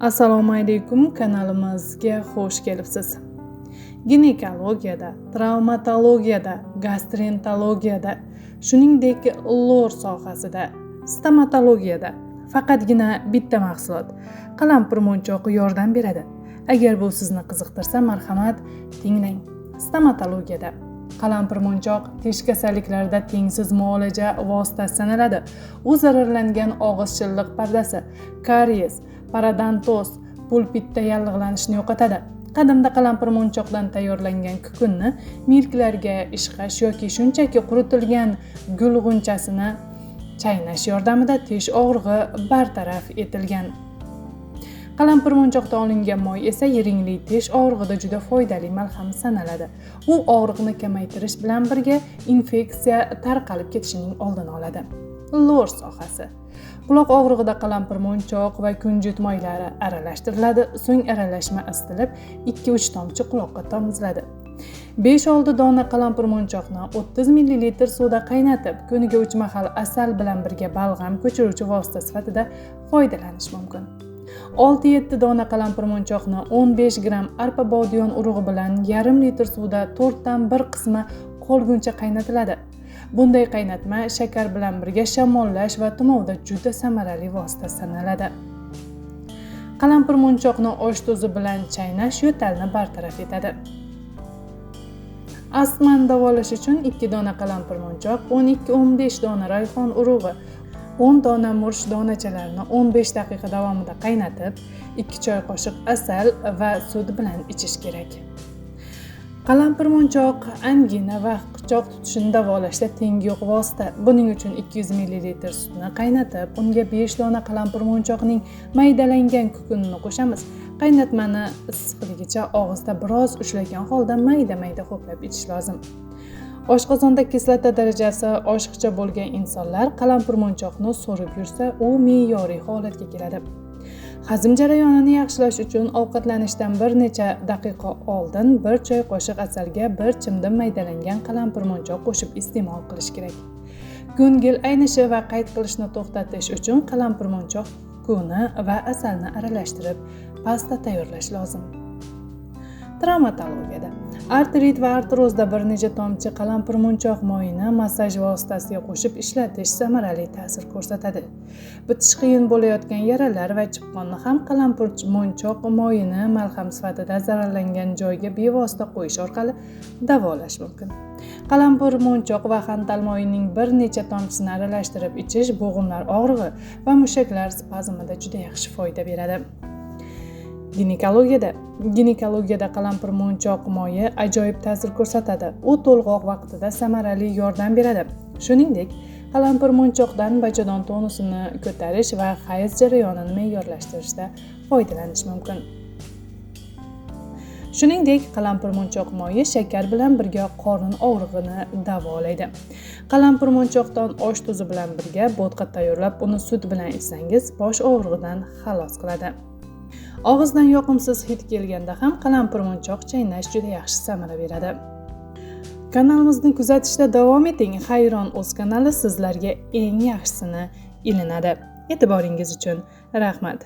Assalomu alaykum, kanalimizga xush kelibsiz. Ginekologiyada, travmatologiyada, gastroenterologiyada, shuningdek lor sohasida, stomatologiyada faqatgina bitta mahsulot qalampirmunchoq yordam beradi. Agar bu sizni qiziqtirsa, marhamat, tinglang. Stomatologiyada qalampirmunchoq tish kasalliklarida tengsiz muolaja vositasi sanaladi. U zararlangan og'iz shilliq pardasi, karies, parodontoz, pulpitda yallig'lanishni yo'qotadi. Qadimda qalampirmunchoqdan tayyorlangan kukunni milklarga ishqash yoki shunchaki quritilgan gul g'unchasini chaynash yordamida tish og'rig'i bartaraf etilgan. Qalampirmunchoqdan olingan moy esa yiringli tish og'rig'ida juda foydali malham sanaladi. U og'riqni kamaytirish bilan birga infeksiya tarqalib ketishining oldini oladi. Lor sohasi. Quloq og'rig'ida qalampirmunchoq va kunjut moylari aralashtiriladi, so'ng aralashma isitilib 2-3 tomchi quloqqa tomiziladi. 5-6 dona qalampirmunchoqni 30 ml suvda qaynatib, kuniga 3 mahal asal bilan birga balg'am ko'chiruvchi vosita sifatida foydalanish mumkin. 6-7 dona qalampirmunchoqni 15 gram arpa bodiyon urug'i bilan yarim litr suvda 4dan 1 qismi qolguncha qaynatiladi. Bunday qaynatma shakar bilan birga shamollash va tumovda juda samarali vosita sanaladi. Qalampirmunchoqni osh tuzi bilan chaynash yo'talni bartaraf etadi. Astmani davolash uchun 2 dona qalampirmunchoq, 12-15 dona rayhon urug'i, 10 dona murch donachalarini 15 daqiqa davomida qaynatib, 2 choy qoshiq asal va sut bilan ichish kerak. Qalampirmunchoq angina va qichoq tutishini davolashda tengi yo'q vosita. Buning uchun 200 ml sutni qaynatib, unga 5 dona qalampirmunchoqning maydalangan kukunini qo'shamiz. Qaynatmani issiqligicha og'izda biroz ushlagan holda mayda-mayda ho'plab ichish lozim. Oshqozonda kislota darajasi oshiqcha bo'lgan insonlar qalampirmunchoqni so'rib yursa, u me'yoriy holatga keladi. Hazm jarayonini yaxshilash uchun ovqatlanishdan bir necha daqiqa oldin 1 choy qoshiq asalga 1 chimdim maydalangan qalampirmunchoq qo'shib iste'mol qilish kerak. Ko'ngil aynishi va qayt qilishni to'xtatish uchun qalampirmunchoq kuni va asalni aralashtirib pasta tayyorlash lozim. Travmatologiyada artrit va artrozda bir necha tomchi qalampirmunchoq moyini massaj vositasiga qo'shib ishlatish samarali ta'sir ko'rsatadi. Bitish qiyin bo'layotgan yaralar va chipqonni ham qalampirmunchoq moyini malham sifatida zararlangan joyga bevosita qo'yish orqali davolash mumkin. Qalampirmunchoq va xantal moyining bir necha tomchisini aralashtirib ichish bo'g'imlar og'rig'i va mushaklar spazmida juda yaxshi foyda beradi. Ginekologiyada qalampirmunchoq moyi ajoyib ta'sir ko'rsatadi. U to'lg'oq vaqtida samarali yordam beradi. Shuningdek, qalampirmunchoqdan bachadon tonusini ko'tarish va hayz jarayonini me'yorlashtirishda foydalanish mumkin. Shuningdek, qalampirmunchoq moyi shakar bilan birga qorin og'rig'ini davolaydi. Qalampirmunchoqdan osh tuzi bilan birga bo'tqa tayyorlab, uni sut bilan ichsangiz, bosh og'rig'idan xalos qiladi. Og'izdan yoqimsiz hid kelganda ham qalampirmunchoq chaynash juda yaxshi samara beradi. Kanalimizni kuzatishda davom eting. Hayron o'z kanali sizlarga eng yaxshisini ilinadi. E'tiboringiz uchun rahmat.